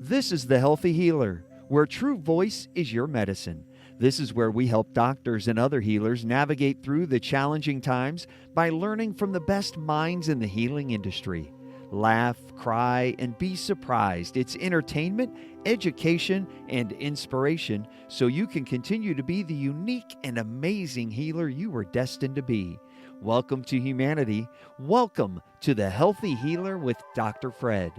This is The Healthy Healer, where true voice is your medicine. This is where we help doctors and other healers navigate through the challenging times by learning from the best minds in the healing industry. Laugh, cry, and be surprised. It's entertainment, education, and inspiration so you can continue to be the unique and amazing healer you were destined to be. Welcome to humanity. Welcome to The Healthy Healer with Dr. Fred.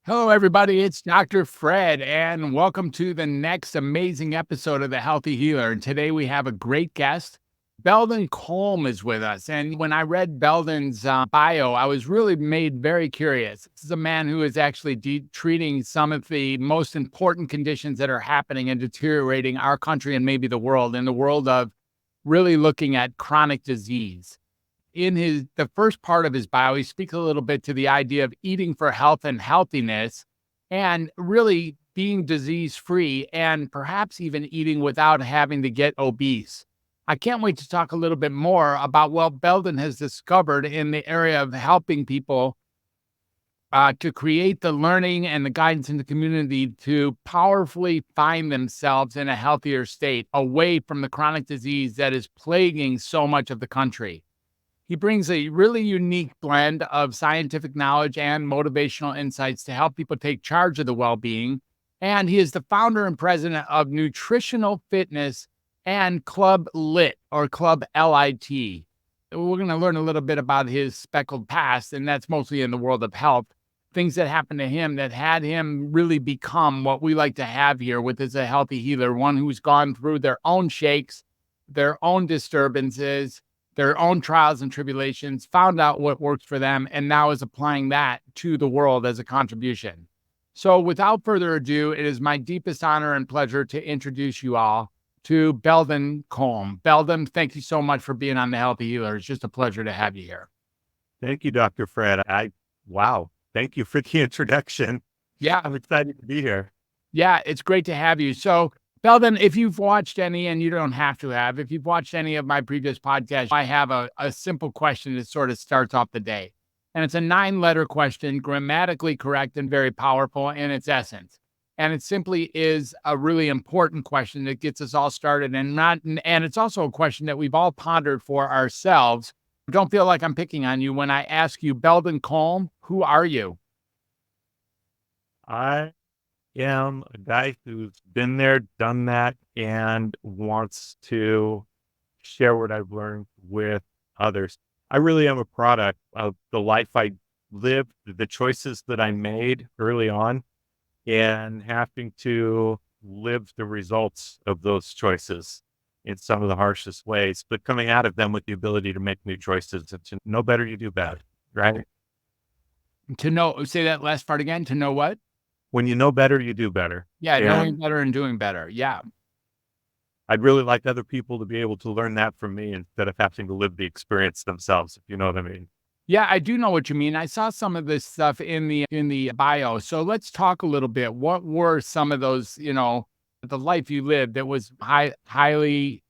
Hello, everybody. It's Dr. Fred, and welcome to the next amazing episode of The Healthy Healer. And today we have a great guest. Belldon Colme is with us. And when I read Belden's bio, I was really made very curious. This is a man who is actually treating some of the most important conditions that are happening and deteriorating our country and maybe the world, in the world of really looking at chronic disease. In the first part of his bio, he speaks a little bit to the idea of eating for health and healthiness and really being disease-free and perhaps even eating without having to get obese. I can't wait to talk a little bit more about what Belden has discovered in the area of helping people to create the learning and the guidance in the community to powerfully find themselves in a healthier state, away from the chronic disease that is plaguing so much of the country. He brings a really unique blend of scientific knowledge and motivational insights to help people take charge of the well-being. And he is the founder and president of Nutritional Fitness and Club LIT, or Club LIT. We're going to learn a little bit about his speckled past, and that's mostly in the world of health. Things that happened to him that had him really become what we like to have here with as a healthy healer, one who's gone through their own shakes, their own disturbances, their own trials and tribulations, found out what works for them, and now is applying that to the world as a contribution. So without further ado, it is my deepest honor and pleasure to introduce you all to Belldon Colme. Belden, thank you so much for being on The Healthy Healer. It's just a pleasure to have you here. Thank you, Dr. Fred. Wow. Thank you for the introduction. Yeah. I'm excited to be here. Yeah, it's great to have you. So Belden, if you've watched any, and you don't have to have, if you've watched any of my previous podcasts, I have a simple question that sort of starts off the day. And it's a 9-letter question, grammatically correct and very powerful in its essence. And it simply is a really important question that gets us all started, and it's also a question that we've all pondered for ourselves. Don't feel like I'm picking on you when I ask you, Belldon Colme, who are you? I am a guy who's been there, done that, and wants to share what I've learned with others. I really am a product of the life I lived, the choices that I made early on, and having to live the results of those choices in some of the harshest ways, but coming out of them with the ability to make new choices and to know better, you do better, right? Say that last part again, to know what? When you know better, you do better. Yeah, knowing better and doing better. Yeah. I'd really like other people to be able to learn that from me instead of having to live the experience themselves, if you know what I mean. Yeah, I do know what you mean. I saw some of this stuff in the bio. So let's talk a little bit. What were some of those, the life you lived that was highly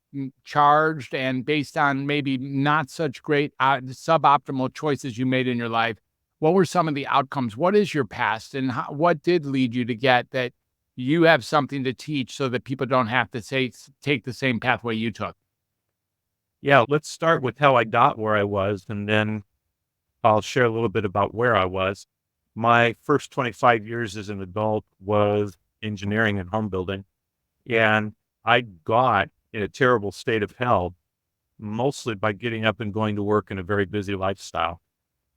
charged and based on maybe not such great suboptimal choices you made in your life? What were some of the outcomes? What is your past, and what did lead you to get that you have something to teach so that people don't have to take the same pathway you took? Yeah, let's start with how I got where I was, and then I'll share a little bit about where I was. My first 25 years as an adult was engineering and home building, and I got in a terrible state of health, mostly by getting up and going to work in a very busy lifestyle.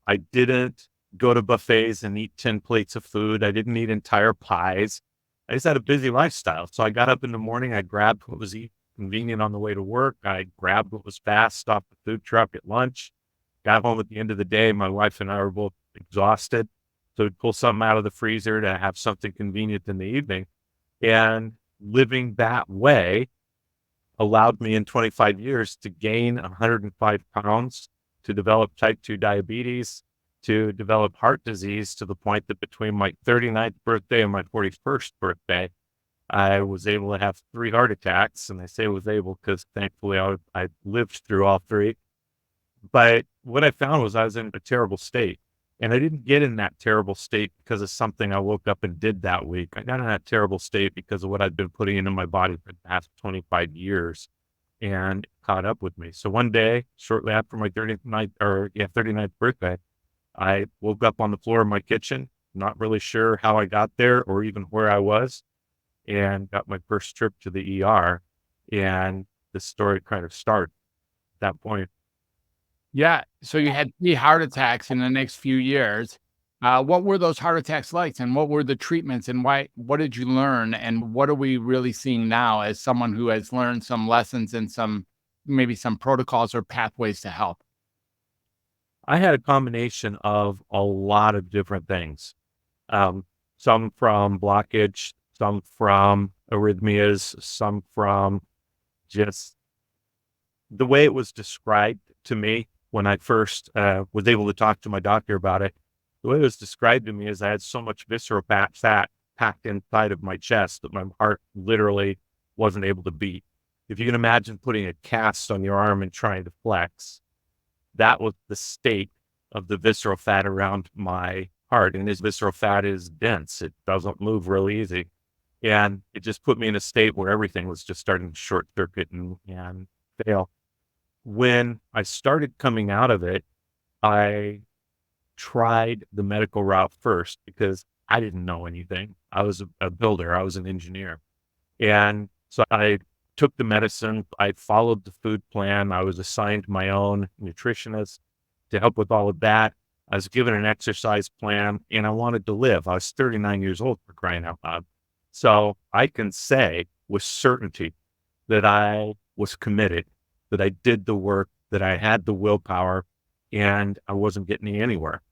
I didn't go to buffets and eat 10 plates of food. I didn't eat entire pies. I just had a busy lifestyle. So I got up in the morning, I grabbed what was convenient on the way to work. I grabbed what was fast off the food truck at lunch. Got home at the end of the day. My wife and I were both exhausted. So we'd pull something out of the freezer to have something convenient in the evening. And living that way allowed me in 25 years to gain 105 pounds, to develop type 2 diabetes, to develop heart disease, to the point that between my 39th birthday and my 41st birthday, I was able to have 3 heart attacks. And I say was able because thankfully I lived through all 3. But what I found was I was in a terrible state. And I didn't get in that terrible state because of something I woke up and did that week. I got in that terrible state because of what I'd been putting into my body for the past 25 years, and it caught up with me. So one day, shortly after my 39th birthday, I woke up on the floor of my kitchen, not really sure how I got there or even where I was, and got my first trip to the ER. And the story kind of started at that point. Yeah. So you had 3 heart attacks in the next few years. What were those heart attacks like, and what were the treatments, and what did you learn, and what are we really seeing now as someone who has learned some lessons and maybe some protocols or pathways to help? I had a combination of a lot of different things. Um, some from blockage, some from arrhythmias, some from just the way it was described to me when I first was able to talk to my doctor about it. The way it was described to me is I had so much visceral fat packed inside of my chest that my heart literally wasn't able to beat. If you can imagine putting a cast on your arm and trying to flex, that was the state of the visceral fat around my heart. And this visceral fat is dense. It doesn't move real easy. And it just put me in a state where everything was just starting to short circuit and fail. When I started coming out of it, I tried the medical route first because I didn't know anything. I was a builder. I was an engineer. And so I took the medicine. I followed the food plan. I was assigned my own nutritionist to help with all of that. I was given an exercise plan, and I wanted to live. I was 39 years old, for crying out loud. So I can say with certainty that I was committed, that I did the work, that I had the willpower, and I wasn't getting anywhere.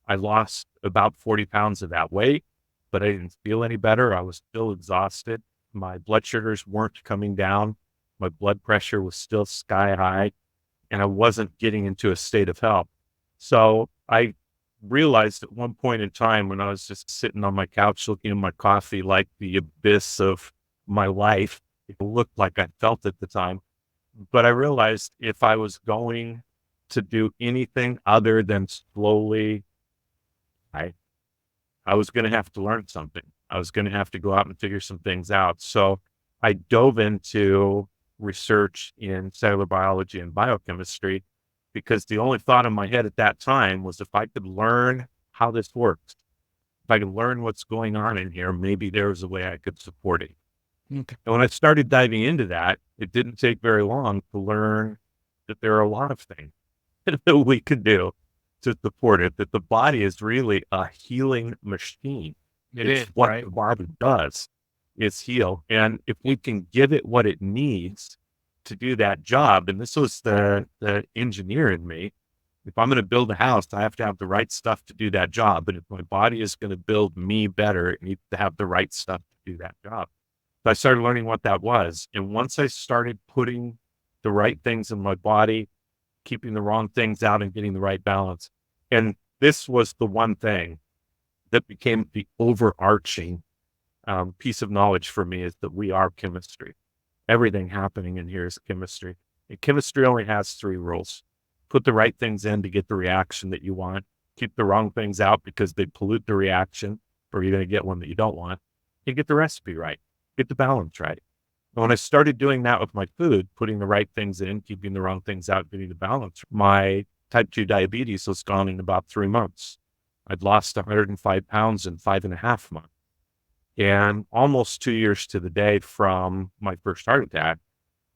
I lost about 40 pounds of that weight, but I didn't feel any better. I was still exhausted. My blood sugars weren't coming down. My blood pressure was still sky high, and I wasn't getting into a state of health. So I realized at one point in time when I was just sitting on my couch looking at my coffee like the abyss of my life, it looked like I felt at the time. But I realized if I was going to do anything other than slowly, I I was going to have to learn something. I was going to have to go out and figure some things out. So I dove into research in cellular biology and biochemistry because the only thought in my head at that time was if I could learn how this works, if I could learn what's going on in here, maybe there was a way I could support it. Okay. And when I started diving into that, it didn't take very long to learn that there are a lot of things that we could do to support it, that the body is really a healing machine. It's what Right? the body does is heal. And if we can give it what it needs to do that job, and this was the engineer in me, if I'm going to build a house, I have to have the right stuff to do that job. And if my body is going to build me better, it needs to have the right stuff to do that job. So I started learning what that was. And once I started putting the right things in my body, keeping the wrong things out and getting the right balance. And this was the one thing that became the overarching piece of knowledge for me is that we are chemistry. Everything happening in here is chemistry. And chemistry only has 3 rules. Put the right things in to get the reaction that you want. Keep the wrong things out because they pollute the reaction, or you're going to get one that you don't want. And get the recipe right. Get the balance right. And when I started doing that with my food, putting the right things in, keeping the wrong things out, getting the balance, my type 2 diabetes was gone in about 3 months. I'd lost 105 pounds in 5.5 months. And almost 2 years to the day from my first heart attack,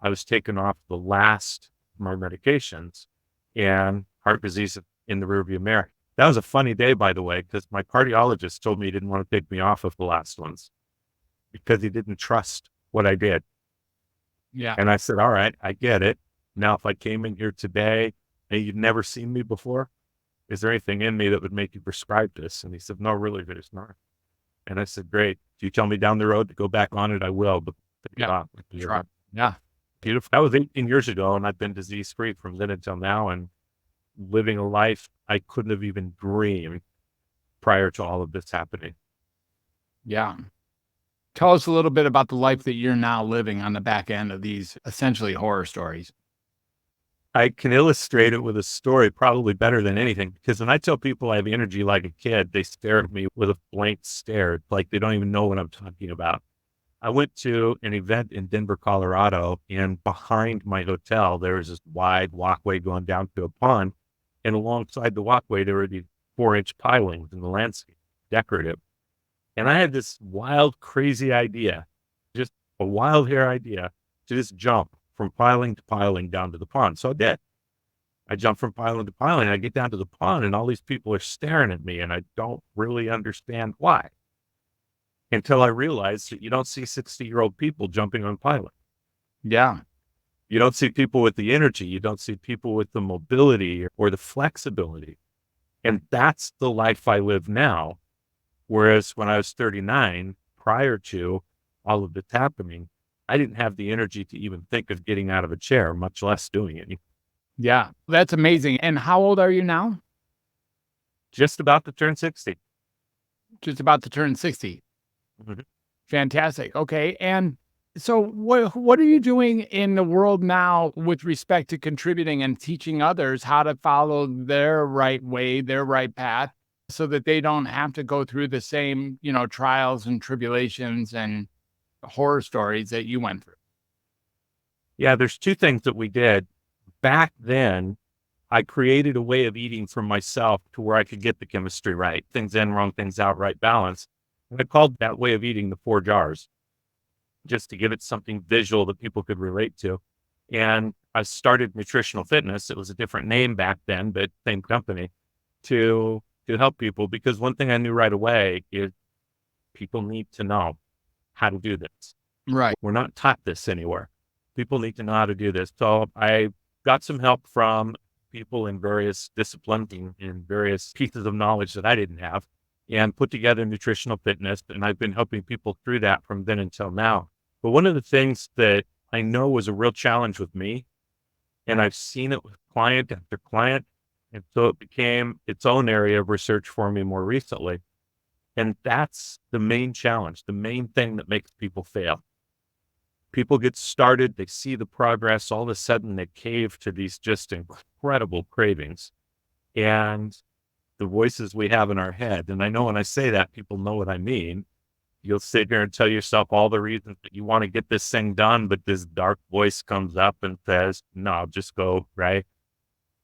I was taken off the last of my medications and heart disease in the rearview mirror. That was a funny day, by the way, because my cardiologist told me he didn't want to take me off of the last ones because he didn't trust what I did. Yeah. And I said, all right, I get it. Now, if I came in here today and you'd never seen me before, is there anything in me that would make you prescribe this? And he said, no, really, there's not. And I said, great. If you tell me down the road to go back on it, I will. But take it off. Sure. Yeah. Beautiful. That was 18 years ago, and I've been disease-free from then until now and living a life I couldn't have even dreamed prior to all of this happening. Yeah. Tell us a little bit about the life that you're now living on the back end of these essentially horror stories. I can illustrate it with a story probably better than anything, because when I tell people I have energy like a kid, they stare at me with a blank stare, like they don't even know what I'm talking about. I went to an event in Denver, Colorado, and behind my hotel, there was this wide walkway going down to a pond. And alongside the walkway, there were these 4-inch pilings in the landscape, decorative. And I had this wild, crazy idea, just a wild hair idea, to just jump from piling to piling down to the pond. So I did. I jumped from piling to piling. I get down to the pond, and all these people are staring at me, and I don't really understand why, until I realized that you don't see 60-year-old people jumping on pilings. Yeah. You don't see people with the energy. You don't see people with the mobility or the flexibility. And that's the life I live now. Whereas when I was 39, prior to all of this happening, I didn't have the energy to even think of getting out of a chair, much less doing it. Yeah. That's amazing. And how old are you now? Just about to turn 60. Just about to turn 60. Mhm. Fantastic. Okay. And so what are you doing in the world now with respect to contributing and teaching others how to follow their right way, their right path, so that they don't have to go through the same, trials and tribulations and horror stories that you went through? Yeah, there's two things that we did. Back then, I created a way of eating for myself to where I could get the chemistry right, things in, wrong things out, right balance. And I called that way of eating the 4 jars, just to give it something visual that people could relate to. And I started Nutritional Fitness. It was a different name back then, but same company, to help people, because one thing I knew right away is people need to know how to do this. Right. We're not taught this anywhere. People need to know how to do this. So I got some help from people in various disciplines and in various pieces of knowledge that I didn't have, and put together Nutritional Fitness. And I've been helping people through that from then until now. But one of the things that I know was a real challenge with me, and I've seen it with client after client, and so it became its own area of research for me more recently. And that's the main challenge, the main thing that makes people fail. People get started, they see the progress, all of a sudden they cave to these just incredible cravings and the voices we have in our head. And I know when I say that, people know what I mean. You'll sit here and tell yourself all the reasons that you want to get this thing done, but this dark voice comes up and says, no, just go, right?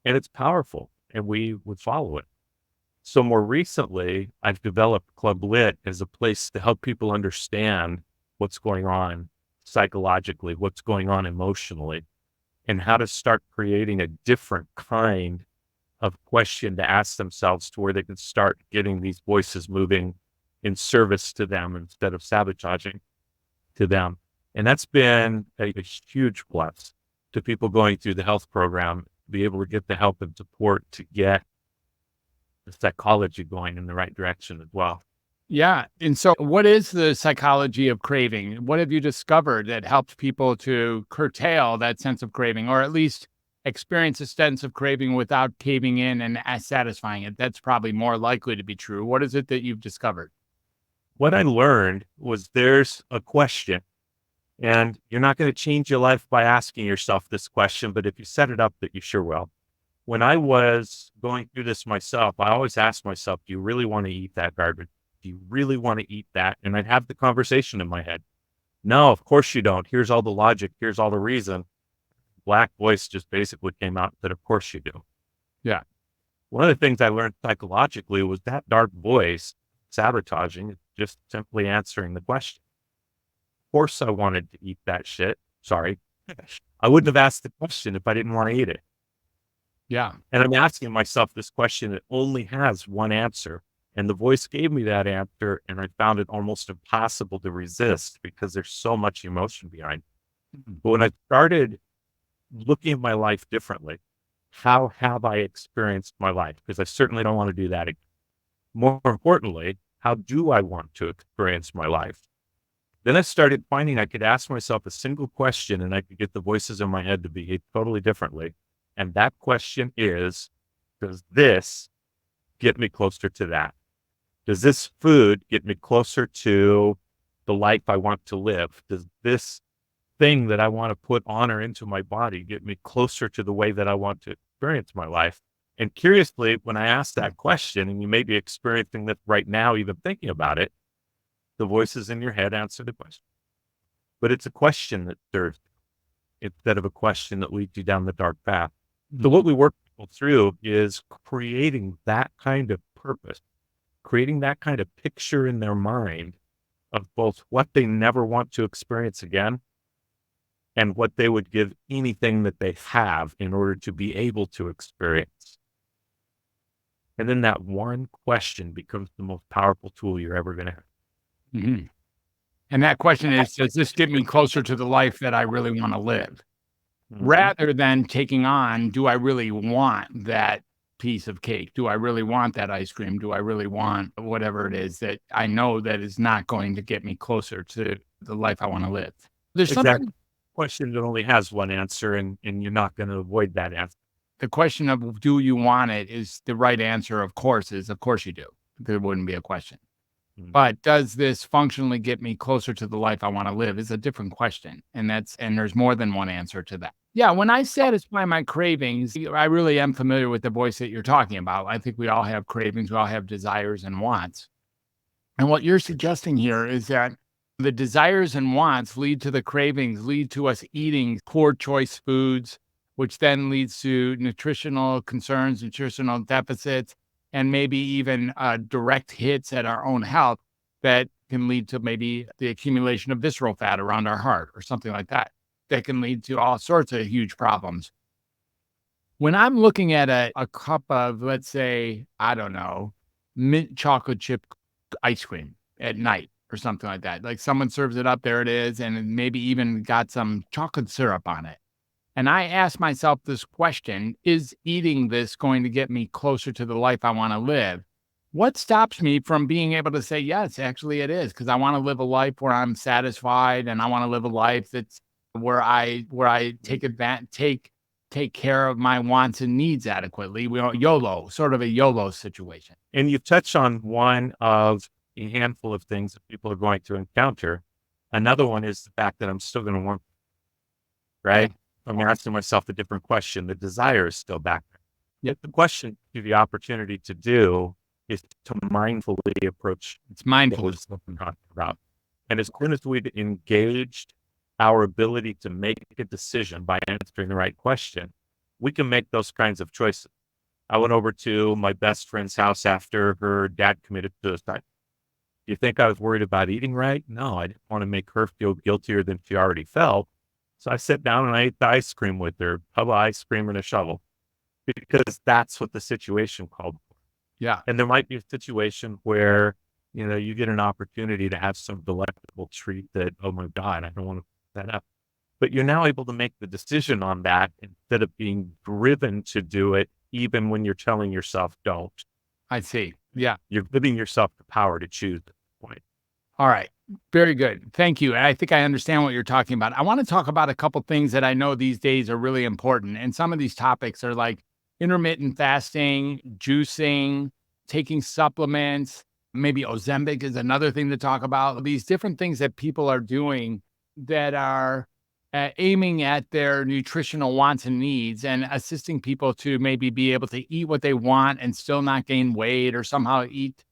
And it's powerful, and we would follow it. So more recently, I've developed Club Lit as a place to help people understand what's going on psychologically, what's going on emotionally, and how to start creating a different kind of question to ask themselves, to where they can start getting these voices moving in service to them instead of sabotaging to them. And that's been a huge plus to people going through the health program, be able to get the help and support to get the psychology going in the right direction as well. Yeah. And so what is the psychology of craving? What have you discovered that helps people to curtail that sense of craving, or at least experience a sense of craving without caving in and satisfying it? That's probably more likely to be true. What is it that you've discovered? What I learned was there's a question, and you're not going to change your life by asking yourself this question, but if you set it up, that you sure will. When I was going through this myself, I always asked myself, do you really want to eat that garbage? Do you really want to eat that? And I'd have the conversation in my head. No, of course you don't. Here's all the logic. Here's all the reason. Black voice just basically came out that of course you do. Yeah. One of the things I learned psychologically was that dark voice sabotaging is just simply answering the question. Of course I wanted to eat that shit. Sorry. I wouldn't have asked the question if I didn't want to eat it. Yeah. And I'm asking myself this question that only has one answer. And the voice gave me that answer, and I found it almost impossible to resist because there's so much emotion behind it. But when I started looking at my life differently, how have I experienced my life? Because I certainly don't want to do that again. More importantly, how do I want to experience my life? Then I started finding I could ask myself a single question, and I could get the voices in my head to behave totally differently. And that question is, does this get me closer to that? Does this food get me closer to the life I want to live? Does this thing that I want to put on or into my body, get me closer to the way that I want to experience my life? And curiously, when I ask that question, and you may be experiencing this right now, even thinking about it, the voices in your head answer the question. But it's a question that serves instead of a question that leads you down the dark path. So what we work people through is creating that kind of purpose, creating that kind of picture in their mind of both what they never want to experience again and what they would give anything that they have in order to be able to experience. And then that one question becomes the most powerful tool you're ever going to have. Mm-hmm. And that question is, does this get me closer to the life that I really want to live? Rather than taking on, do I really want that piece of cake? Do I really want that ice cream? Do I really want whatever it is that I know that is not going to get me closer to the life I want to live? There's something. Question that only has one answer, and you're not going to avoid that answer. The question of do you want it is the right answer, of course you do. There wouldn't be a question. But does this functionally get me closer to the life I want to live is a different question. And there's more than one answer to that. Yeah, when I satisfy my cravings, I really am familiar with the voice that you're talking about. I think we all have cravings, we all have desires and wants. And what you're suggesting here is that the desires and wants lead to the cravings, lead to us eating poor choice foods, which then leads to nutritional concerns, nutritional deficits, and maybe even direct hits at our own health that can lead to maybe the accumulation of visceral fat around our heart or something like that. That can lead to all sorts of huge problems. When I'm looking at a cup of, let's say, I don't know, mint chocolate chip ice cream at night or something like that, like someone serves it up, there it is, and maybe even got some chocolate syrup on it. And I ask myself this question, is eating this going to get me closer to the life I want to live? What stops me from being able to say, yes, actually it is, because I want to live a life where I'm satisfied and I want to live a life that's where I take care of my wants and needs adequately. We don't YOLO, sort of a YOLO situation. And you touch on one of a handful of things that people are going to encounter. Another one is the fact that I'm still going to want, right? I'm asking myself a different question. The desire is still back there. Yet the question, the opportunity to do is to mindfully approach. It's mindfulness. What we're talking about. And as soon as we've engaged our ability to make a decision by answering the right question, we can make those kinds of choices. I went over to my best friend's house after her dad committed suicide. Do you think I was worried about eating right? No, I didn't want to make her feel guiltier than she already felt. So I sat down and I ate the ice cream with her, tub of ice cream and a shovel, because that's what the situation called for. Yeah. And there might be a situation where, you get an opportunity to have some delectable treat that, oh my God, I don't want to put that up. But you're now able to make the decision on that instead of being driven to do it, even when you're telling yourself don't. I see. Yeah. You're giving yourself the power to choose at this point. All right. Very good. Thank you. I think I understand what you're talking about. I want to talk about a couple things that I know these days are really important. And some of these topics are like intermittent fasting, juicing, taking supplements. Maybe Ozempic is another thing to talk about. These different things that people are doing that are aiming at their nutritional wants and needs and assisting people to maybe be able to eat what they want and still not gain weight, or somehow eat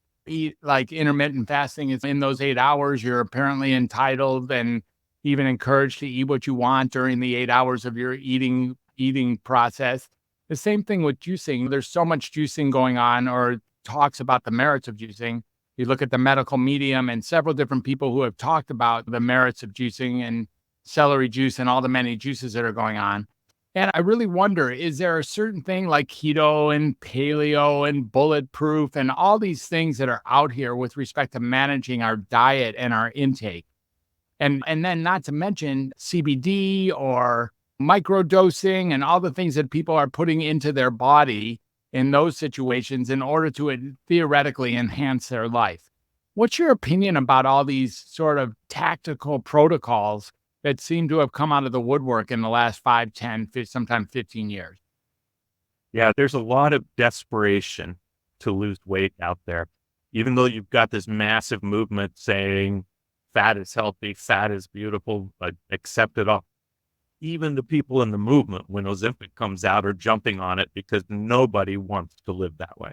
like intermittent fasting is in those 8 hours. You're apparently entitled and even encouraged to eat what you want during the 8 hours of your eating process. The same thing with juicing. There's so much juicing going on, or talks about the merits of juicing. You look at the medical medium and several different people who have talked about the merits of juicing and celery juice and all the many juices that are going on. And I really wonder, is there a certain thing like keto and paleo and bulletproof and all these things that are out here with respect to managing our diet and our intake? And then not to mention CBD or microdosing and all the things that people are putting into their body in those situations in order to theoretically enhance their life. What's your opinion about all these sort of tactical protocols that seem to have come out of the woodwork in the last 5, 10, sometimes 15 years? Yeah, there's a lot of desperation to lose weight out there. Even though you've got this massive movement saying fat is healthy, fat is beautiful, accept it all. Even the people in the movement, when Ozempic comes out, are jumping on it because nobody wants to live that way.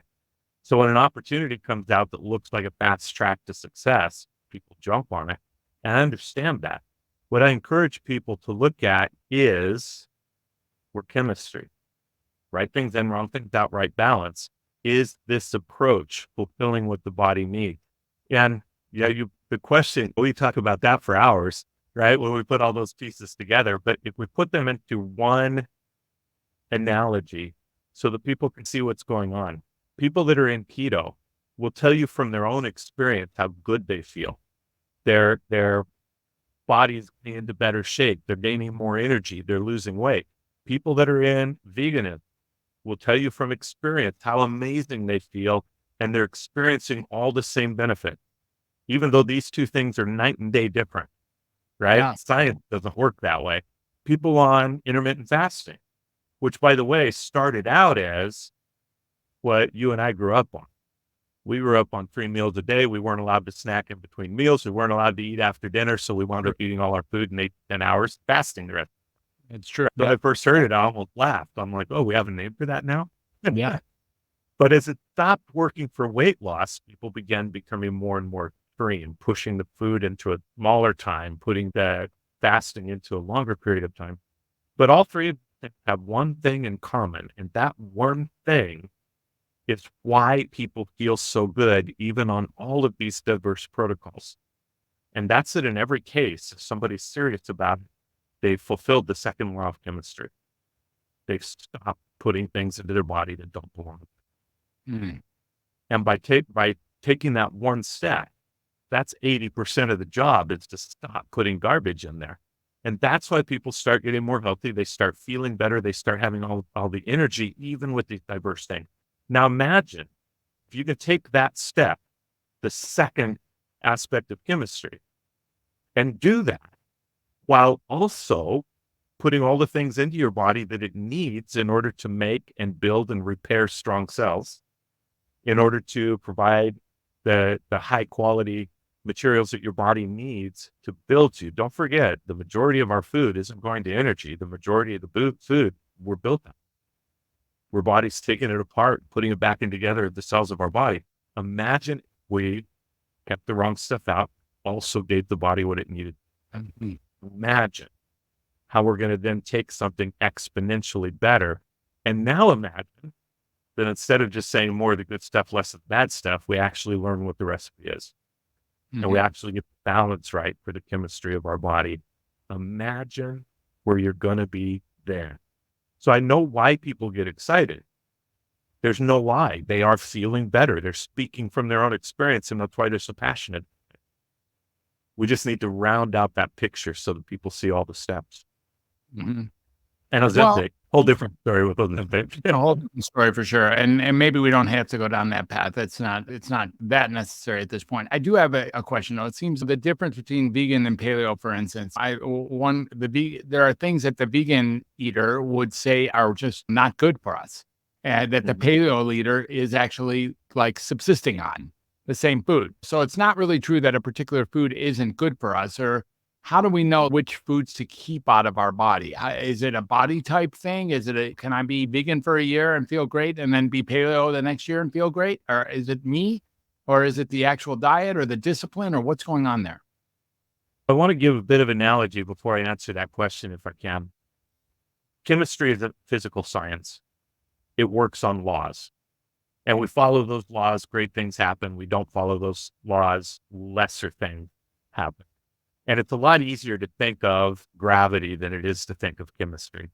So when an opportunity comes out that looks like a fast track to success, people jump on it. And I understand that. What I encourage people to look at is we're chemistry, right things in, wrong things out, right balance. Is this approach fulfilling what the body needs? And the question, we talk about that for hours, right? When we put all those pieces together, but if we put them into one analogy so that people can see what's going on, people that are in keto will tell you from their own experience how good they feel. Their body's getting into better shape. They're gaining more energy. They're losing weight. People that are in veganism will tell you from experience how amazing they feel, and they're experiencing all the same benefit, even though these two things are night and day different, right? Yeah. Science doesn't work that way. People on intermittent fasting, which, by the way, started out as what you and I grew up on. We grew up on 3 meals a day. We weren't allowed to snack in between meals. We weren't allowed to eat after dinner. So we wound up eating all our food in 8 to 10 hours, fasting the rest. It's true. So when I first heard it, I almost laughed. I'm like, oh, we have a name for that now? Yeah. But as it stopped working for weight loss, people began becoming more and more extreme, pushing the food into a smaller time, putting the fasting into a longer period of time. But all three of them have one thing in common, and that one thing is why people feel so good, even on all of these diverse protocols. And that's it in every case. If somebody's serious about it, they've fulfilled the second law of chemistry. They've stopped putting things into their body that don't belong. Mm. And by taking that one step, that's 80% of the job, is to stop putting garbage in there. And that's why people start getting more healthy. They start feeling better. They start having all the energy, even with these diverse things. Now imagine if you can take that step, the second aspect of chemistry, and do that while also putting all the things into your body that it needs in order to make and build and repair strong cells, in order to provide the high quality materials that your body needs to build you. Don't forget, the majority of our food isn't going to energy. The majority of the food we're built on. Our body's taking it apart, putting it back in together, the cells of our body. Imagine if we kept the wrong stuff out, also gave the body what it needed. Imagine how we're going to then take something exponentially better. And now imagine that instead of just saying more of the good stuff, less of the bad stuff, we actually learn what the recipe is. And we actually get the balance right for the chemistry of our body. Imagine where you're going to be there. So I know why people get excited. There's no lie. They are feeling better. They're speaking from their own experience, and that's why they're so passionate. We just need to round out that picture so that people see all the steps. Mm-hmm. And Ozempic, whole different story with Ozempic. A whole different story for sure. And maybe we don't have to go down that path. It's not that necessary at this point. I do have a question though. It seems the difference between vegan and paleo, for instance, there are things that the vegan eater would say are just not good for us. And that the paleo eater is actually like subsisting on the same food. So it's not really true that a particular food isn't good for us. Or how do we know which foods to keep out of our body? Is it a body type thing? Can I be vegan for a year and feel great and then be paleo the next year and feel great? Or is it me? Or is it the actual diet or the discipline or what's going on there? I want to give a bit of analogy before I answer that question, if I can. Chemistry is a physical science. It works on laws. And we follow those laws, great things happen. We don't follow those laws, lesser things happen. And it's a lot easier to think of gravity than it is to think of chemistry.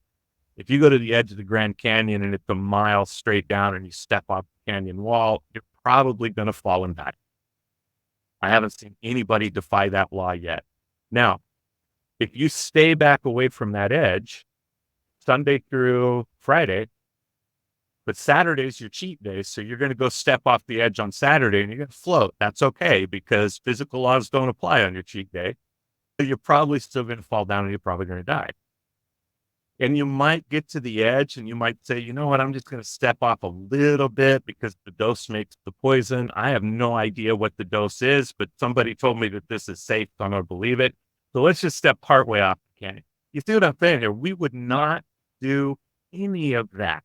If you go to the edge of the Grand Canyon and it's a mile straight down and you step off the canyon wall, you're probably going to fall and die. I haven't seen anybody defy that law yet. Now, if you stay back away from that edge, Sunday through Friday, but Saturday's your cheat day, so you're going to go step off the edge on Saturday and you're going to float. That's okay because physical laws don't apply on your cheat day. You're probably still going to fall down and you're probably going to die. And you might get to the edge and you might say, you know what, I'm just going to step off a little bit because the dose makes the poison. I have no idea what the dose is, but somebody told me that this is safe, so I'm going to believe it. So let's just step partway off the canyon. You see what I'm saying here? We would not do any of that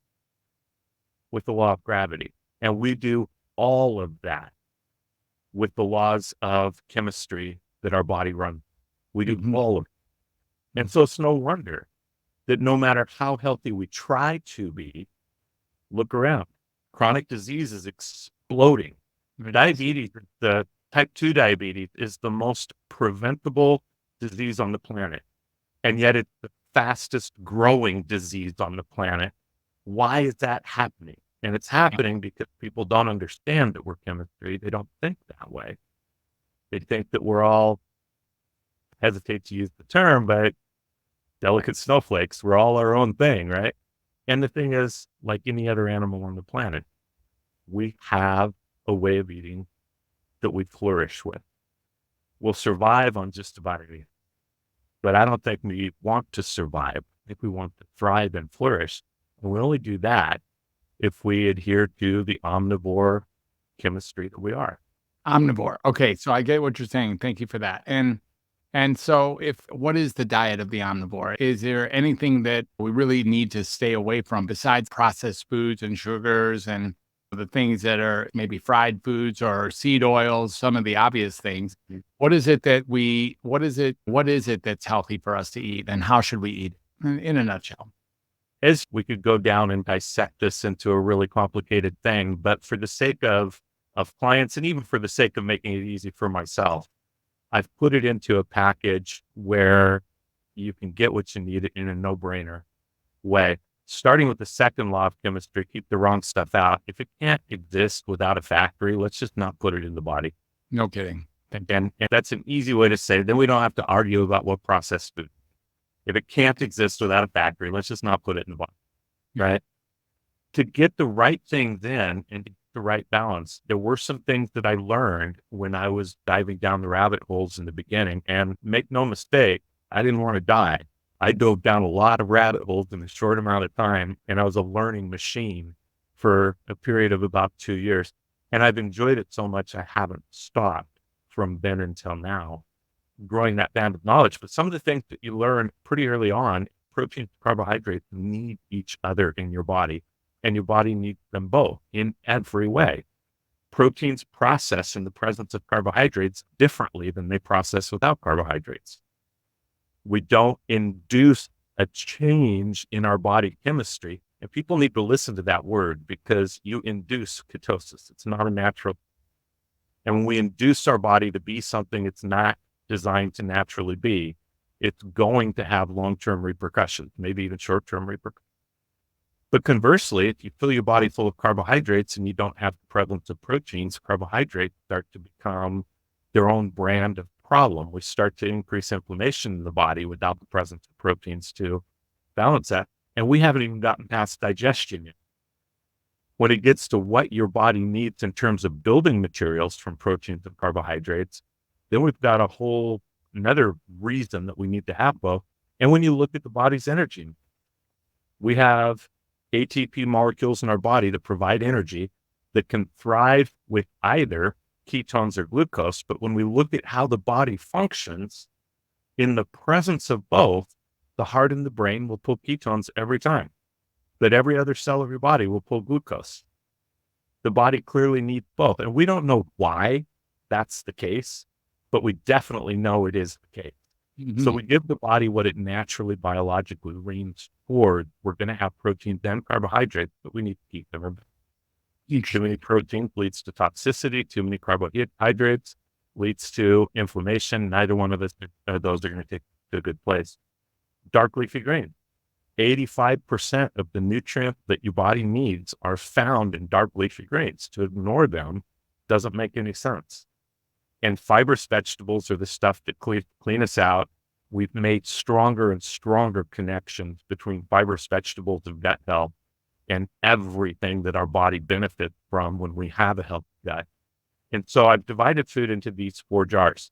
with the law of gravity. And we do all of that with the laws of chemistry that our body runs. We do all of it. And so it's no wonder that no matter how healthy we try to be, look around. Chronic disease is exploding. Diabetes, the type 2 diabetes is the most preventable disease on the planet. And yet it's the fastest growing disease on the planet. Why is that happening? And it's happening because people don't understand that we're chemistry. They don't think that way. They think that we're all, hesitate to use the term, but delicate snowflakes. We're all our own thing, right? And the thing is, like any other animal on the planet, we have a way of eating that we flourish with. We'll survive on just about anything. But I don't think we want to survive. I think we want to thrive and flourish. And we only do that if we adhere to the omnivore chemistry that we are. Omnivore. Okay, so I get what you're saying. Thank you for that. And so what is the diet of the omnivore? Is there anything that we really need to stay away from besides processed foods and sugars and the things that are maybe fried foods or seed oils, some of the obvious things? What is it that's healthy for us to eat, and how should we eat in a nutshell? As we could go down and dissect this into a really complicated thing, but for the sake of clients and even for the sake of making it easy for myself, I've put it into a package where you can get what you need in a no-brainer way. Starting with the second law of chemistry, keep the wrong stuff out. If it can't exist without a factory, let's just not put it in the body. No kidding. And that's an easy way to say, then we don't have to argue about what processed food. If it can't exist without a factory, let's just not put it in the body, right? To get the right thing then and the right balance, there were some things that I learned when I was diving down the rabbit holes in the beginning. And make no mistake, I didn't want to die. I dove down a lot of rabbit holes in a short amount of time, and I was a learning machine for a period of about 2 years. And I've enjoyed it so much, I haven't stopped from then until now, growing that band of knowledge. But some of the things that you learn pretty early on, protein and carbohydrates need each other in your body, and your body needs them both in every way. Proteins process in the presence of carbohydrates differently than they process without carbohydrates. We don't induce a change in our body chemistry. And people need to listen to that word, because you induce ketosis. It's not a natural. And when we induce our body to be something it's not designed to naturally be, it's going to have long-term repercussions, maybe even short-term repercussions. But conversely, if you fill your body full of carbohydrates and you don't have the prevalence of proteins, carbohydrates start to become their own brand of problem. We start to increase inflammation in the body without the presence of proteins to balance that. And we haven't even gotten past digestion yet. When it gets to what your body needs in terms of building materials from proteins and carbohydrates, then we've got a whole another reason that we need to have both. And when you look at the body's energy, we have ATP molecules in our body that provide energy that can thrive with either ketones or glucose. But when we look at how the body functions in the presence of both, the heart and the brain will pull ketones every time, but every other cell of your body will pull glucose. The body clearly needs both. And we don't know why that's the case, but we definitely know it is the case. So we give the body what it naturally biologically leans toward. We're going to have proteins and carbohydrates, but we need to keep them. Too many proteins leads to toxicity. Too many carbohydrates leads to inflammation. Neither one of those are going to take to a good place. Dark leafy greens. 85% of the nutrients that your body needs are found in dark leafy greens. To ignore them doesn't make any sense. And fibrous vegetables are the stuff that clean us out. We've made stronger and stronger connections between fibrous vegetables and gut health and everything that our body benefits from when we have a healthy gut. And so I've divided food into these 4 jars.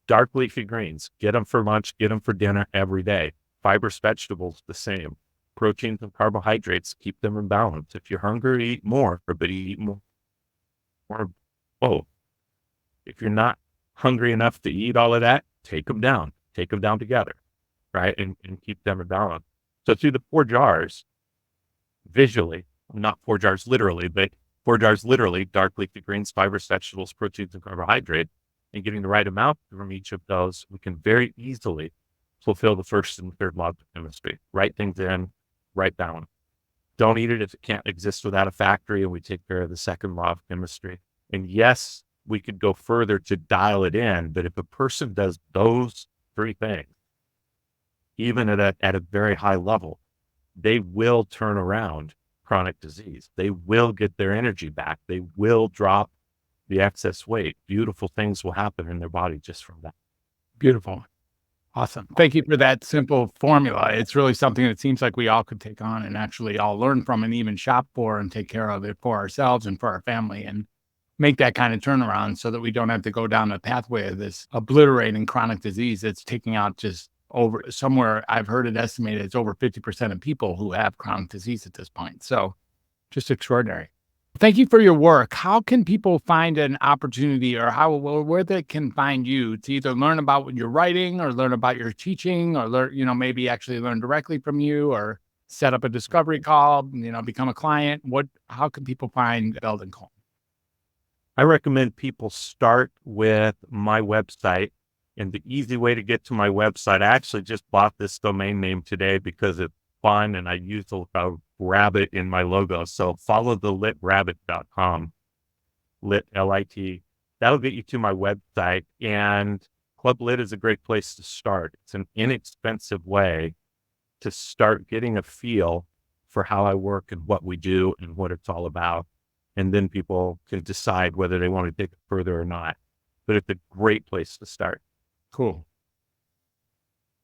Dark leafy greens, get them for lunch, get them for dinner every day. Fibrous vegetables, the same. proteins and carbohydrates, keep them in balance. If you're hungry, eat more, but eat more. Oh, if you're not hungry enough to eat all of that, take them down together, right? And keep them in balance. So through the 4 jars, visually, not 4 jars literally, but 4 jars literally, dark leafy greens, fibers, vegetables, proteins, and carbohydrate, and getting the right amount from each of those, we can very easily fulfill the first and third law of chemistry. Right things in, right balance. Don't eat it if it can't exist without a factory, and we take care of the second law of chemistry. And yes, we could go further to dial it in, but if a person does those 3 things, even at a very high level, they will turn around chronic disease. They will get their energy back. They will drop the excess weight. Beautiful things will happen in their body just from that. Beautiful. Awesome. Thank you for that simple formula. It's really something that seems like we all could take on and actually all learn from and even shop for and take care of it for ourselves and for our family and make that kind of turnaround so that we don't have to go down the pathway of this obliterating chronic disease that's taking out just over somewhere. I've heard it estimated it's over 50% of people who have chronic disease at this point. So just extraordinary. Thank you for your work. How can people find an opportunity or where they can find you to either learn about what you're writing or learn about your teaching or learn, maybe actually learn directly from you or set up a discovery call, become a client? How can people find Belden Colme? I recommend people start with my website. And the easy way to get to my website, I actually just bought this domain name today because it's fun and I use a rabbit in my logo. So follow the litrabbit.com, lit, L-I-T. That'll get you to my website. And Club Lit is a great place to start. It's an inexpensive way to start getting a feel for how I work and what we do and what it's all about. And then people can decide whether they want to take it further or not. But it's a great place to start. Cool.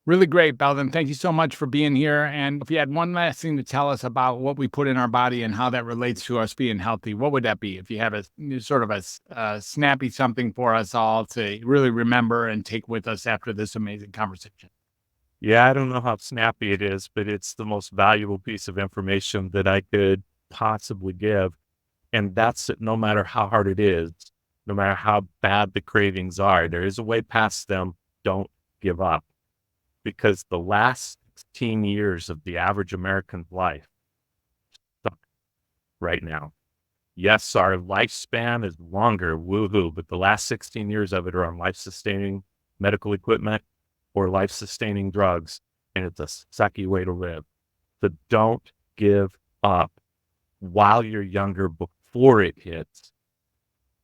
Really great, Belden. Thank you so much for being here. And if you had one last thing to tell us about what we put in our body and how that relates to us being healthy, what would that be? If you have a sort of a snappy something for us all to really remember and take with us after this amazing conversation. Yeah, I don't know how snappy it is, but it's the most valuable piece of information that I could possibly give. And that's it, no matter how hard it is, no matter how bad the cravings are, there is a way past them. Don't give up. Because the last 16 years of the average American's life suck right now. Yes, our lifespan is longer, woohoo, but the last 16 years of it are on life-sustaining medical equipment or life-sustaining drugs, and it's a sucky way to live. So don't give up while you're younger before it hits.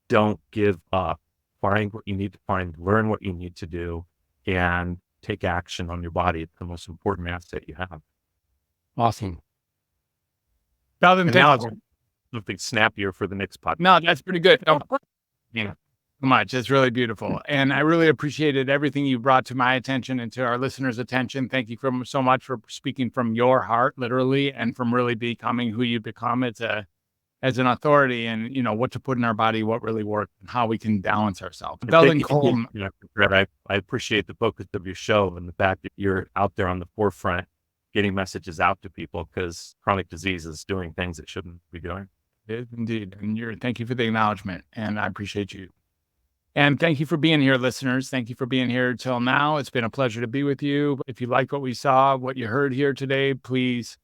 Don't give up. Find what you need to find, learn what you need to do, and take action on your body. It's the most important asset you have. Awesome. Belden, now something snappier for the next podcast. No, that's pretty good. Yeah, so much. It's really beautiful. And I really appreciated everything you brought to my attention and to our listeners' attention. Thank you so much for speaking from your heart, literally, and from really becoming who you become. As an authority and, what to put in our body, what really works, and how we can balance ourselves. Belden Colme. I appreciate the focus of your show and the fact that you're out there on the forefront getting messages out to people because chronic disease is doing things it shouldn't be doing. It is indeed. And thank you for the acknowledgement, and I appreciate you. And thank you for being here, listeners. Thank you for being here till now. It's been a pleasure to be with you. If you liked what we saw, what you heard here today, please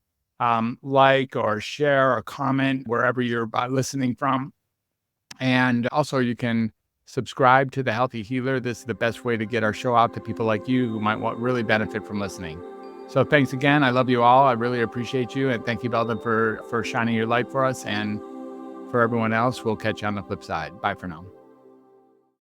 like or share or comment wherever you're listening from. And also you can subscribe to The Healthy Healer. This is the best way to get our show out to people like you who might really benefit from listening. So thanks again. I love you all. I really appreciate you. And thank you, Belden, for shining your light for us. And for everyone else, we'll catch you on the flip side. Bye for now.